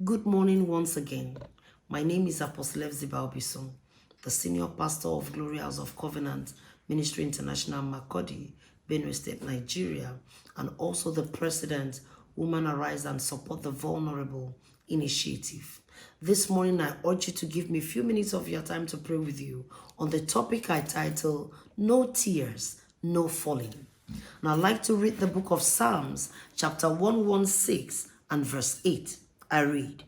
Good morning once again. My name is Apostle Hephzibah, the Senior Pastor of Glory House of Covenant Ministry International, Makodi, Benue State, Nigeria, and also the President, Women Arise and Support the Vulnerable initiative. This morning, I urge you to give me a few minutes of your time to pray with you on the topic I title, No Tears, No Falling. And I'd like to read the book of Psalms, chapter 116 and verse 8. I read,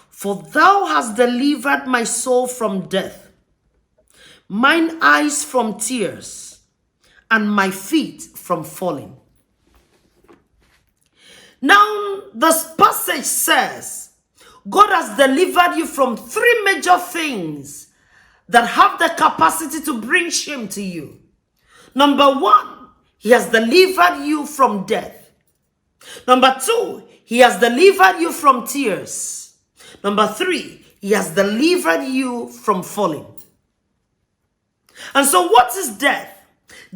For thou hast delivered my soul from death, mine eyes from tears, and my feet from falling. Now, this passage says, God has delivered you from three major things that have the capacity to bring shame to you. Number one, He has delivered you from death. Number two, He has delivered you from tears. Number three, He has delivered you from falling. And so what is death?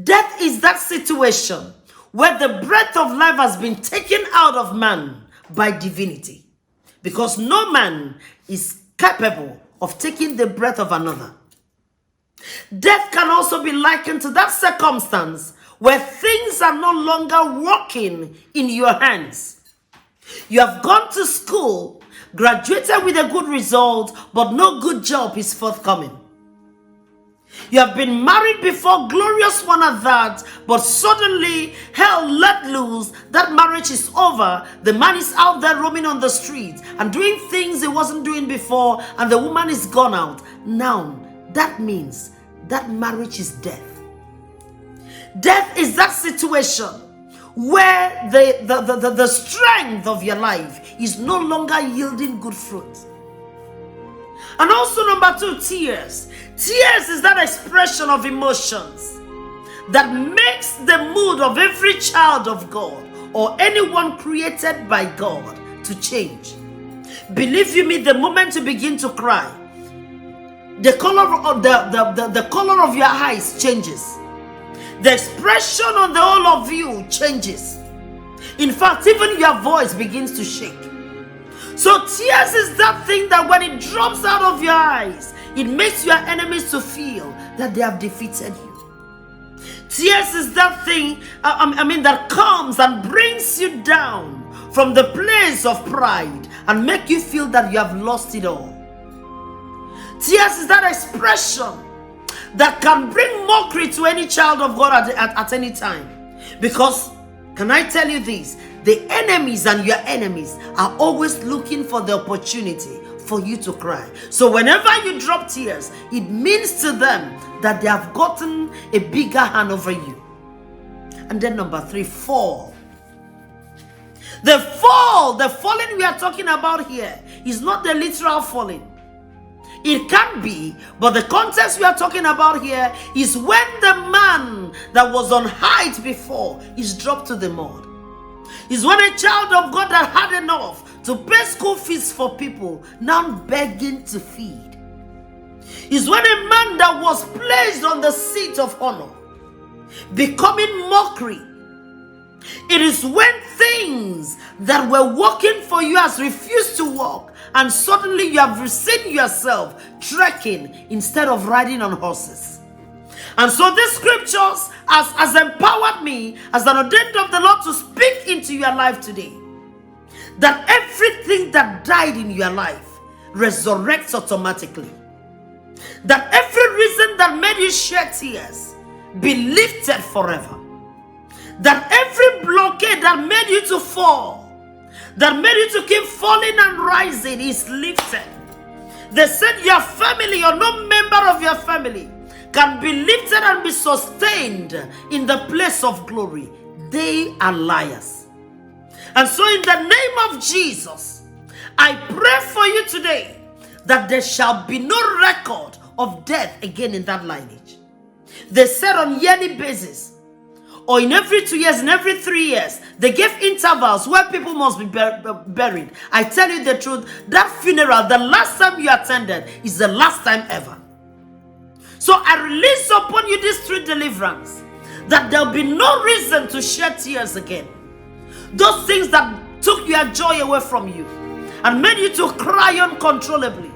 Death is that situation where the breath of life has been taken out of man by divinity. Because no man is capable of taking the breath of another. Death can also be likened to that circumstance where things are no longer working in your hands. You have gone to school, graduated with a good result, but no good job is forthcoming. You have been married before, glorious one at that, but suddenly hell let loose, that marriage is over, the man is out there roaming on the street and doing things he wasn't doing before, and the woman is gone out. Now, that means that marriage is death. Death is that situation where the strength of your life is no longer yielding good fruit. And also number two, tears. Tears is that expression of emotions that makes the mood of every child of God or anyone created by God to change. Believe you me, the moment you begin to cry, the color of the color of your eyes changes. The expression on the whole of you changes. In fact, even your voice begins to shake. So tears is that thing that when it drops out of your eyes, it makes your enemies to feel that they have defeated you. Tears is that thing, that comes and brings you down from the place of pride and make you feel that you have lost it all. Tears is that expression that can bring mockery to any child of God at any time. Because, can I tell you this? The enemies and your enemies are always looking for the opportunity for you to cry. So whenever you drop tears, it means to them that they have gotten a bigger hand over you. And then number three, fall. The falling we are talking about here is not the literal falling. It can be, but the context we are talking about here is when the man that was on height before is dropped to the mud. It's when a child of God that had enough to pay school fees for people now begging to feed. It's when a man that was placed on the seat of honor becoming mockery. It is when things that were working for you has refused to work, and suddenly you have seen yourself trekking instead of riding on horses. And so these scriptures has empowered me as an ordained of the Lord to speak into your life today. That everything that died in your life resurrects automatically. That every reason that made you shed tears be lifted forever. That every blockade that made you to fall, that made you to keep falling and rising, is lifted. They said your family or no member of your family can be lifted and be sustained in the place of glory. They are liars. And so in the name of Jesus, I pray for you today that there shall be no record of death again in that lineage. They said on yearly basis, or in every 2 years, in every 3 years, they gave intervals where people must be buried. I tell you the truth, that funeral, the last time you attended, is the last time ever. So I release upon you this true deliverance, that there will be no reason to shed tears again. Those things that took your joy away from you, and made you to cry uncontrollably.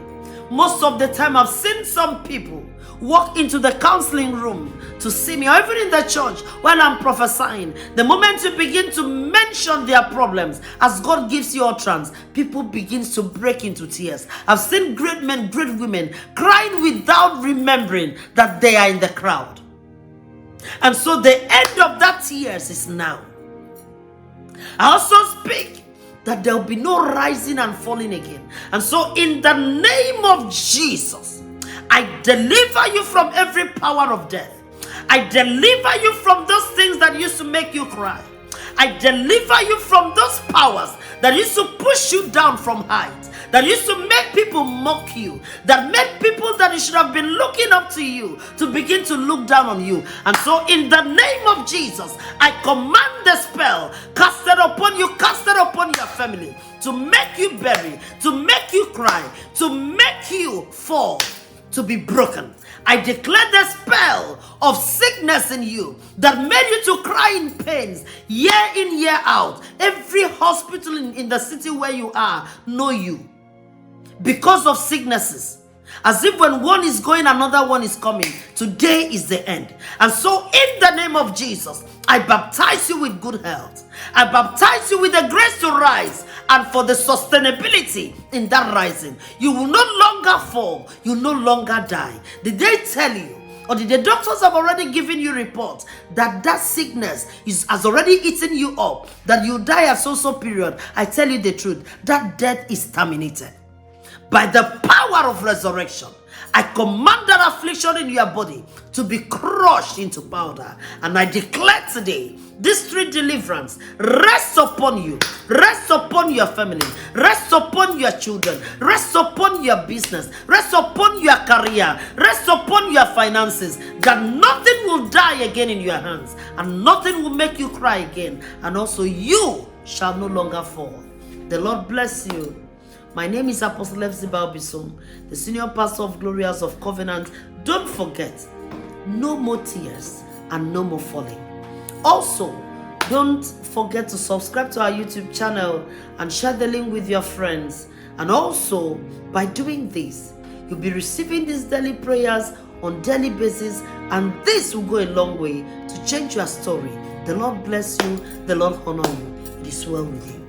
Most of the time, I've seen some people walk into the counseling room to see me, or even in the church when I'm prophesying. The moment you begin to mention their problems, as God gives you utterance, people begin to break into tears. I've seen great men, great women crying without remembering that they are in the crowd. And so the end of that tears is now. I also speak that there will be no rising and falling again. And so in the name of Jesus, I deliver you from every power of death. I deliver you from those things that used to make you cry. I deliver you from those powers that used to push you down from heights, that used to make people mock you, that made people that should have been looking up to you to begin to look down on you. And so in the name of Jesus, I command the spell casted upon you, casted upon your family, to make you bury, to make you cry, to make you fall, to be broken. I declare the spell of sickness in you that made you to cry in pains year in, year out. Every hospital in the city where you are know you because of sicknesses. As if when one is going, another one is coming. Today is the end. And so in the name of Jesus, I baptize you with good health. I baptize you with the grace to rise and for the sustainability in that rising. You will no longer fall. You no longer die. Did they tell you, or did the doctors have already given you reports that that sickness has already eaten you up, that you die at so period? I tell you the truth, that death is terminated. By the power of resurrection, I command that affliction in your body to be crushed into powder. And I declare today, this street deliverance rests upon you, rests upon your family, rests upon your children, rests upon your business, rests upon your career, rests upon your finances, that nothing will die again in your hands, and nothing will make you cry again, and also you shall no longer fall. The Lord bless you. My name is Apostle Hephzibah, the senior pastor of Glorious of Covenant. Don't forget, no more tears and no more falling. Also, don't forget to subscribe to our YouTube channel and share the link with your friends. And also, by doing this, you'll be receiving these daily prayers on daily basis, and this will go a long way to change your story. The Lord bless you. The Lord honor you. It is well with you.